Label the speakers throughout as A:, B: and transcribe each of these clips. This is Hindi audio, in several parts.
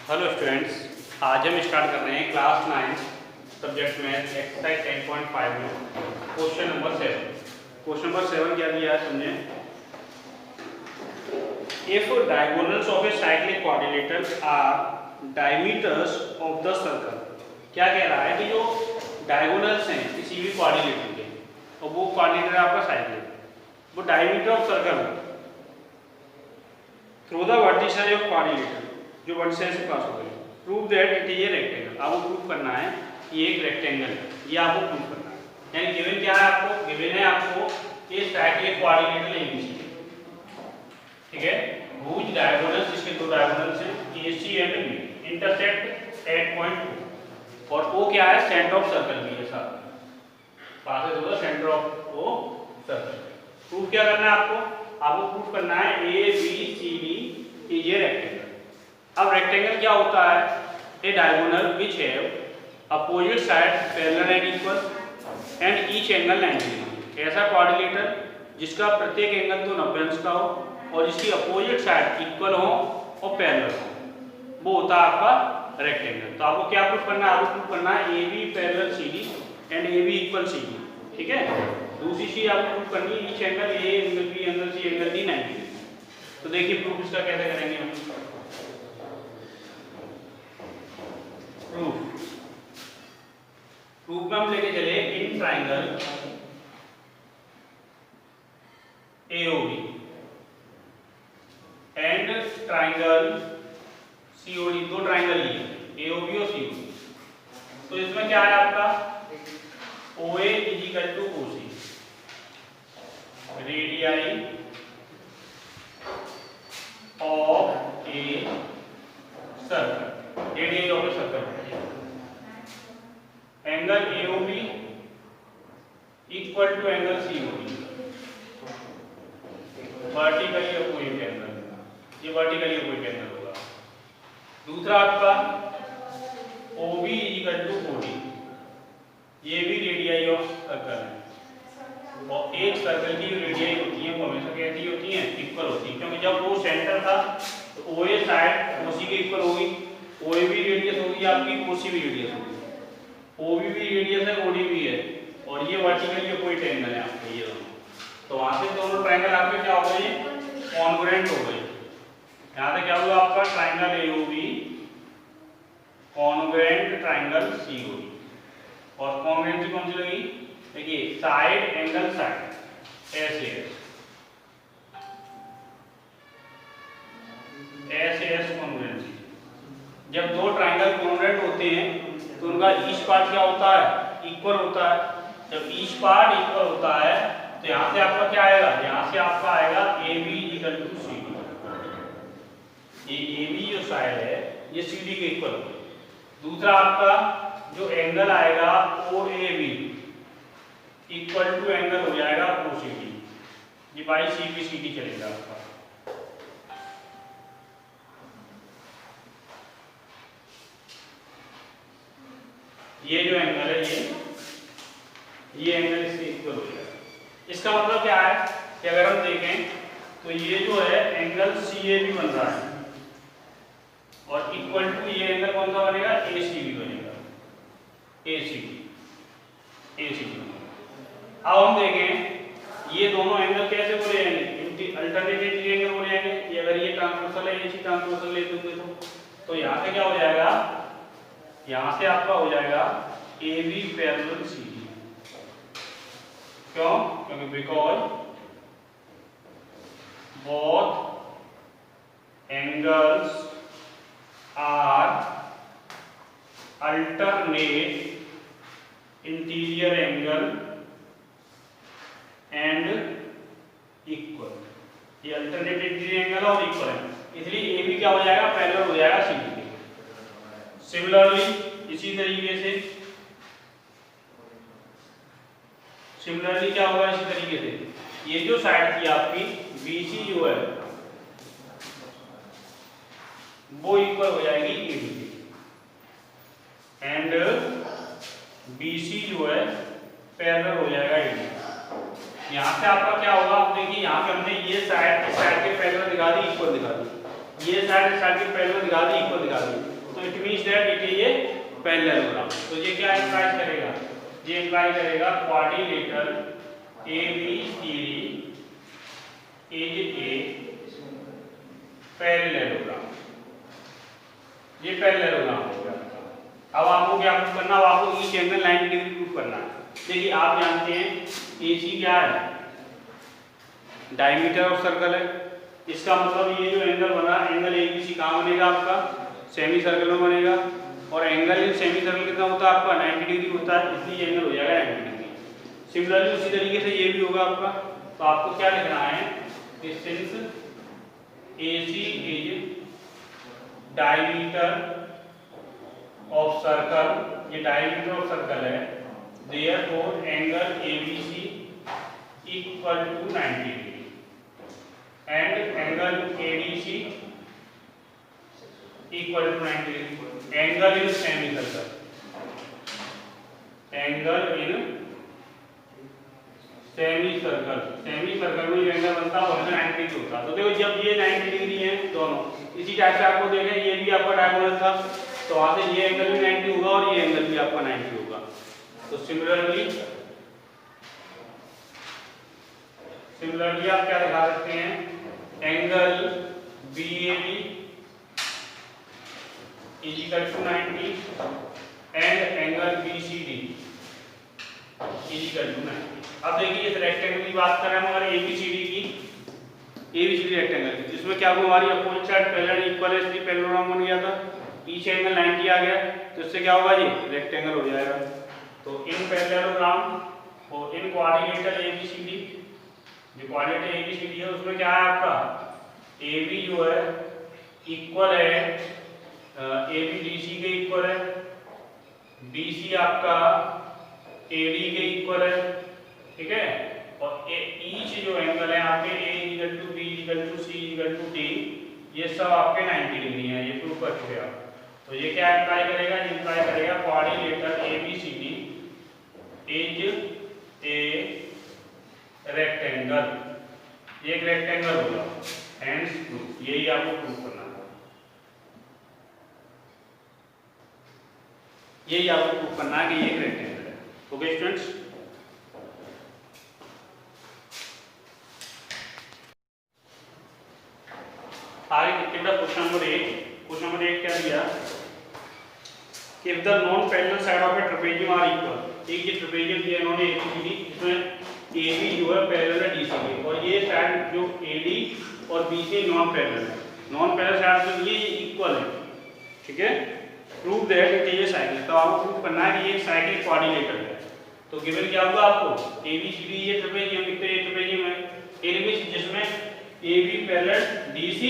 A: हेलो स्टूडेंट्स, आज हम स्टार्ट कर रहे हैं क्लास 9 सब्जेक्ट में एक्सरसाइज 10.5 में क्वेश्चन नंबर 7। क्वेश्चन नंबर 7 क्या दिया है समझे। If diagonals of a cyclic quadrilateral are diameters of the circle, क्या कह रहा है कि जो डायगोनल्स हैं किसी भी क्वाड्रिलेटर के और वो क्वाड्रिलेटर आपका साइक्लिक, वो diameter of circle through the vertices of quadrilateral, जो वर्टिसेस से पास हो गए, prove that it is a rectangle. आपको प्रूव करना है कि ये एक रेक्टेंगल है, ये आपको प्रूव करना है। यानी गिवन क्या है आपको, गिवन है आपको ये साइक्लिक क्वाड्रिलेटरल एबीसी, ठीक है, हुज डायगोनल्स, जिसके दो डायगोनल्स हैं AC and B intersect at point 2, और O क्या है, सेंटर ऑफ सर्कल भी है साथ में, पास है तो centre of O circle. Prove क्या करना है आपको प्रूव करना है ABCD इज ए रेक्टेंगल। अब रेक्टेंगल क्या होता है, a diagonal which have opposite side parallel and equal and each angle 90 degree. ऐसा क्वाड्रिलेटर जिसका प्रत्येक एंगल तो 90 अंश का हो और जिसकी अपोजिट साइड इक्वल हो और पैरेलल हो, वो होता है आपका रेक्टेंगल। तो आपको क्या प्रूफ करना है, आपको प्रूफ करना है AB parallel CD and AB equal CD, ठीक है। दूसरी चीज आपको प्रूफ करनी है each angle A angle B angle C angle D 90 degree. तो देखिए प्रूफ इसका कैसे करेंगे हम। प्रूफ में हम लेके चले in triangle AOB and triangle COD, दो ट्राइंगल लिए AOB और COD। तो इसमें क्या है आपका OA is equal to OC, radii of a circle, radii of a circle, angle AOB equal to angle COD, vertically opposite angle, ये वर्टिकली अपोजिट एंगल होगा। दूसरा आपका OB इक्वल टू OD, ये भी रेडियाई ऑफ सर्कल है, और एक सर्कल की रेडियाई होती है वो हमेशा कैसी होती है, इक्वल होती है, क्योंकि जब वो सेंटर था तो OA साइड OC के इक्वल होगी, OA भी रेडियस होगी आपकी, OC भी रेडियस होगी, OB भी रेडियस है, OD भी है, और ये वर्टिकली अपोजिट एंगल है आपके ये दोनों। तो वहां से दोनों ट्रायंगल आपके क्या हो गए, कॉन्ग्रुएंट हो गए। यहां से क्या हुआ आपका triangle AOB congruent triangle COD, और कॉन्ग्रुएंसी कौन सी लगी, देखिए side angle side SAS congruency. जब दो ट्रायंगल कॉन्ग्रुएंट होते हैं तो उनका ईच पार्ट क्या होता है, इक्वल होता है। जब ईच पार्ट इक्वल होता है तो यहाँ से आपका क्या आएगा, यहाँ से आपका आएगा AB इक्वल टू CD। ये AB जो साइड है ये CD के इक्वल होगा। दूसरा आपका जो एंगल आएगा OAB इक्वल टू एंगल हो जाएगा OCD, ये बाई CBCD चलेगा आपका। ये जो एंगल है ये एंगल इससे इक्वल हो जाएगा। इसका मतलब क्या है कि अगर हम देखें तो ये जो है एंगल CAB बन रहा है और इक्वल टू ये एंगल कौन सा बनेगा, ACB बनेगा, ACD। अब हम देखें ये दोनों एंगल कैसे बोले जाएंगे, अल्टरनेटिव एंगल बोले जाएंगे। ये अगर ये ट्रांसवर्सल है, AC ट्रांसवर्सल ले दोगे तो यहाँ से क्या हो जाएगा, यहाँ से आपका हो जाएगा AB पैरेलल CD। क्यों, क्योंकि because both angles are alternate interior angle and equal. ये अल्टरनेट इंटीरियर एंगल और इक्वल है, इसलिए AB क्या हो जाएगा, पैरेलल हो जाएगा CD के। सिमिलरली इसी तरीके से क्या होगा, इसी तरीके से ये जो साइड थी आपकी BC जो है वो इक्वल हो जाएगी AB के, एंड BC जो है पैरेलल हो जाएगा AB। यहाँ से आपका क्या होगा, आप देखिए यहाँ पे हमने ये साइड इस साइड के पैरेलल दिखा दी, इक्वल दिखा दी, ये साइड इस साइड के पैरेलल दिखा दी, इक्वल दिखा दी। तो it means that it is a parallelogram. तो ये क्या इंप्लाई करेगा, ये इंप्लाई करेगा quadrilateral ABCD is a parallelogram. ये पैरेललोग्राम हो गया। अब आपको क्या प्रूफ करना है, आपको ईच एंगल 90 डिग्री प्रूफ करना है। देखिए आप जानते हैं AC क्या है, डायमीटर ऑफ सर्कल है। इसका मतलब ये जो एंगल बना, एंगल ABC कहाँ बनेगा आपका, सेमी सर्कल में बनेगा। और एंगल इन सेमी सर्कल कितना होता है आपका, 90 डिग्री होता है, इसलिए एंगल हो जाएगा 90 डिग्री। सिमिलरली उसी तरीके से ये भी होगा आपका। तो आपको क्या लिखना है, since AC is diameter of circle, ये डायमीटर ऑफ सर्कल है, therefore angle ABC equal to 90 degree and angle ADC equal to 90 degree. Angle in semicircle, angle in semicircle, semicircle में जो एंगल बनता है वो 90 डिग्री होता है। तो देखो जब ये 90 डिग्री है दोनों, इसी टाइप से आपको देखें ये भी आपका डायगोनल था, तो वहां से ये एंगल भी 90 होगा और ये एंगल भी आपका 90 होगा। तो सिमिलरली आप क्या दिखा सकते हैं, angle BAB is equal to 90 and angle BCD is equal to 90। अब देखिए इस रेक्टेंगल की बात कर रहे हैं हमारे ABCD रेक्टेंगल की, जिसमें क्या हुआ, हमारी अपोजिट साइड पैरेलल इक्वल है, इसलिए पैरेललोग्राम बन गया था। ईच एंगल 90 आ गया, तो इससे क्या होगा, ये रेक्टेंगल हो जाएगा। तो इन पैरेललोग्राम और इन क्वाड्रिलेटरल ABCD, जो क्वाड्रिलेटरल ABCD है उसमें क्या है आपका, AB जो है इक्वल है AB DC के इक्वल है, BC आपका AD के इक्वल है, ठीक है। और ईच जो एंगल है आपके A equal to B equal to C equal to D, ये सब आपके 90 डिग्री हैं, ये प्रूफ कर चुके आप। तो ये क्या इंप्लाई करेगा, इंप्लाई करेगा quadrilateral ABCD is a rectangle, ये एक रेक्टेंगल होगा, हेंस प्रूफ। यही आपको प्रूफ करना है, यही आपको प्रूफ करना है कि ये एक रेक्टेंगल है। ओके स्टूडेंट्स, आगे देखते हैं क्वेश्चन नंबर 1। क्वेश्चन नंबर 1 क्या दिया, if the non parallel side of a trapezium are equal, एक ये ट्रेपेजियम दिया इन्होंने ABCD, इसमें AB जो है पैरेलल है DC के, और ये साइड जो AD और BC नॉन पैरेलल है, नॉन पैरेलल साइड तो ये इक्वल है, ठीक है। Prove that it is a cycle, तो आपको प्रूव करना है कि ये साइकिल क्वाड्रिलेटरल है। तो गिवन क्या होगा आपको, ABCD ये ट्रेपेजियम, एक तो ये ट्रेपेजियम है, एलिमेंट जिसमें AB parallel DC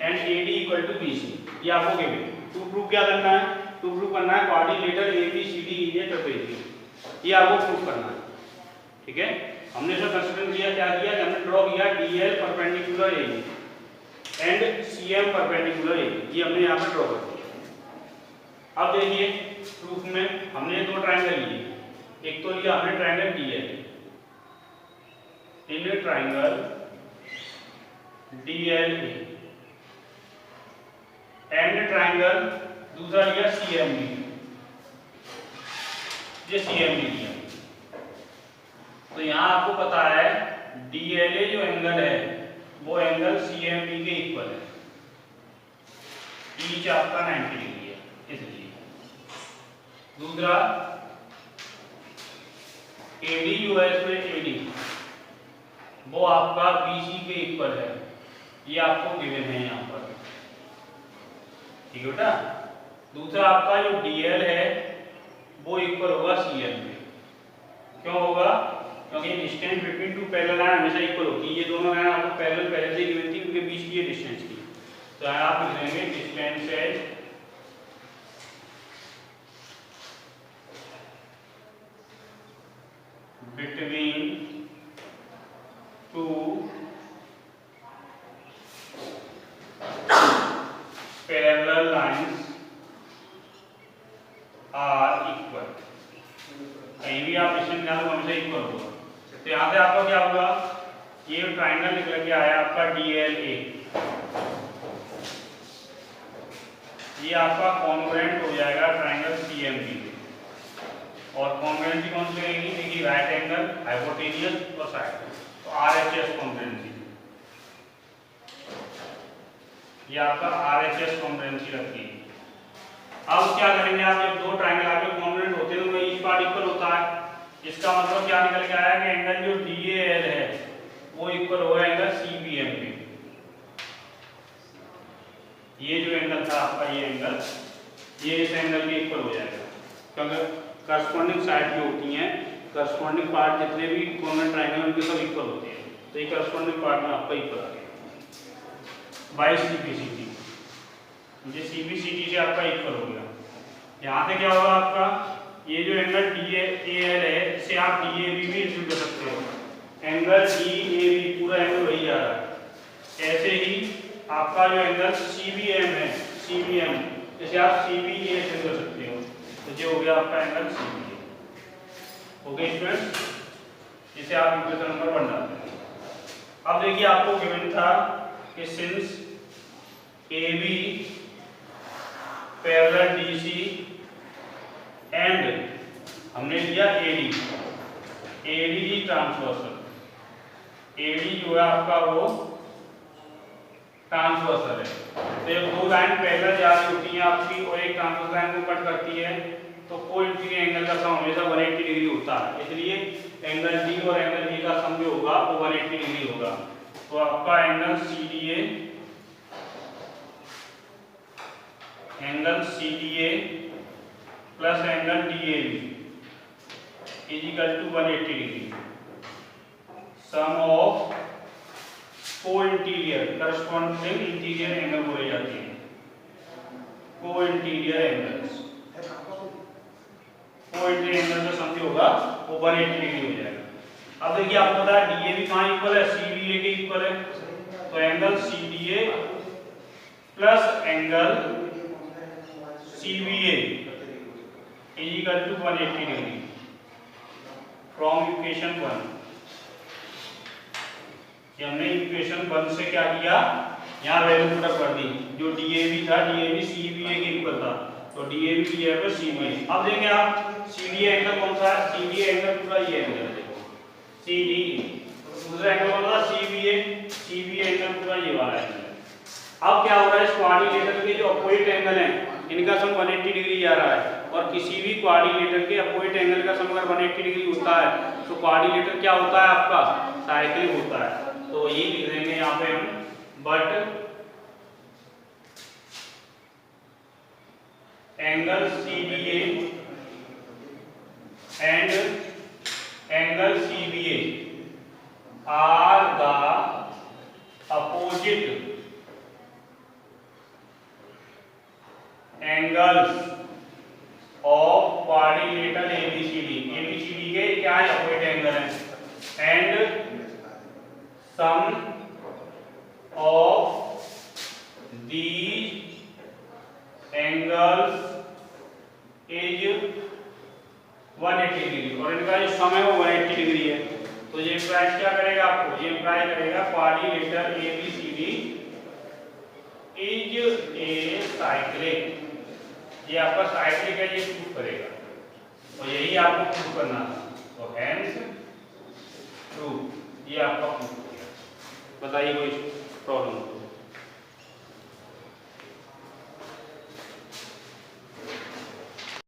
A: and AD equal to BC, ये आपको गिवन। टू प्रूव क्या करना है, टू प्रूव करना है quadrilateral ABCD is A trapezium, ये आपको प्रूव करना है, ठीक है। हमने इसमें कंसीडर किया, क्या किया, हमने ड्रॉ किया DL perpendicular AB and CM perpendicular AB, ये हमने यहाँ पर ड्रॉ कर दिया। अब देखिए प्रूफ में हमने दो ट्रायंगल लिए, एक तो लिया हमने triangle DL, in triangle DLA and triangle दूसरा लिया CMD, ये CMD लिया। तो यहाँ आपको पता है DLA जो एंगल है वो एंगल CMD के इक्वल है, ईच आपका 90 डिग्री है, इसलिए। दूसरा AD जो है इसमें AD वो आपका BC के इक्वल है, ये आपको गिवन है यहाँ पर, ठीक है बेटा। दूसरा आपका जो DL है वो इक्वल होगा CM में, क्यों होगा, क्योंकि distance between two parallel line हमेशा इक्वल होती है, ये दोनों लाइन आपको पैरेलल पहले से गिवन थी, उनके बीच की ये डिस्टेंस थी। तो यहाँ आप लिख लेंगे डिस्टेंस है between two parallel lines are equal, कहीं भी आप डिस्टेंस निकालो हमेशा इक्वल होगा। तो यहाँ से आपका क्या होगा, ये ट्राइंगल निकल के आया आपका DLA, ये आपका कॉन्ग्रुएंट हो जाएगा ट्रायंगल सीएमबी और कॉन्ग्रुएंसी कौन सी रहेगी? देखिए राइट एंगल, हाइपोटेनियस और साइड, तो आरएचएस कॉन्ग्रुएंसी, ये आपका आरएचएस कॉन्ग्रुएंसी रखी। अब क्या करेंगे आप, जब दो ट्रायंगल आपके कॉन्ग्रुएंट होते हैं तो ईच पार्ट इक्वल होता है, इसका मतलब क्या निकल के आया कि एंगल जो डीएएल है वो इक्वल होगा एंगल सीबीएम पे। ये जो एंगल था आपका, ये एंगल, ये इस एंगल के इक्वल हो जाएगा, क्योंकि करस्पॉन्डिंग साइड जो होती हैं, करस्पॉन्डिंग पार्ट जितने भी कॉमन ट्रायंगल उनके सब इक्वल होते हैं, तो ये करस्पॉन्डिंग पार्ट में आपका इक्वल आ गया बाय सीबीसीटी, ये सीबीसीटी से आपका इक्वल हो गया। यहाँ से क्या होगा आपका, ये जो एंगल डीएएल है इसे आप डीएबी भी इंक्लूड कर सकते हो, एंगल डीएबी पूरा एंगल वही आ रहा है। ऐसे ही आपका जो एंगल सीबीएम है, सीबीएम इसे आप सीबीए से कर सकते हो, तो ये हो गया आपका एंगल सीबीए। ओके स्टूडेंट्स, इसे आप इक्वेशन नंबर 1 डालते हैं। अब देखिए आपको गिवन था कि since AB parallel DC and हमने लिया AD ट्रांसवर्सल, AD जो है आपका वो ट्रांसवर्सल है, तो जब दो लाइन पैरेलल जा रही होती हैं आपकी और एक ट्रांसवर्सल लाइन को कट करती है तो कोई एंगल का सम हमेशा 180 डिग्री होता है, इसलिए एंगल D और एंगल E का सम जो होगा वो 180 डिग्री होगा। तो आपका angle CDA plus angle DAB is equal to 180 degree, sum of co interior corresponding interior angle बोले जाते हैं, co interior angles, co interior angle का सम जो होगा वो 180 डिग्री हो जाएगा। अब देखिए आपको पता है DAB कहाँ इक्वल है, CBA के इक्वल है, तो angle CDA plus angle CBA is equal to 180 degree from equation 1। हमने इक्वेशन 1 से क्या किया, यहाँ वैल्यू पुट कर दी, जो DAB था DAB CBA के इक्वल था, तो DAB की जगह पर CBA। अब देखें आप CDA एंगल कौन सा है, CDA एंगल पूरा ये एंगल देखो CDE, दूसरा एंगल कौन सा CBA एंगल पूरा ये वाला एंगल। अब क्या हो रहा है, इस क्वाड्रिलेटरल के जो अपोजिट एंगल हैं इनका सम 180 डिग्री आ रहा है, और किसी भी क्वाड्रिलेटरल के अपोजिट एंगल का सम अगर 180 डिग्री होता है तो क्वाड्रिलेटर क्या होता है आपका, साइक्लिक होता है। तो ये लिख देंगे यहाँ पे हम, but angle CDA and angle CBA are the opposite angles of quadrilateral ABCD के क्या है, अपोजिट एंगल है, and sum of these angles is 180 degree, और इनका जो सम है वो 180 डिग्री है। तो ये प्राइस क्या करेगा आपको, ये प्राइस करेगा quadrilateral ABCD is a cyclic, ये आपका साइक्लिक है, ये प्रूव करेगा, और यही आपको प्रूव करना था, तो हेंस प्रूव, ये आपका प्रूव। बताइए कोई प्रॉब्लम?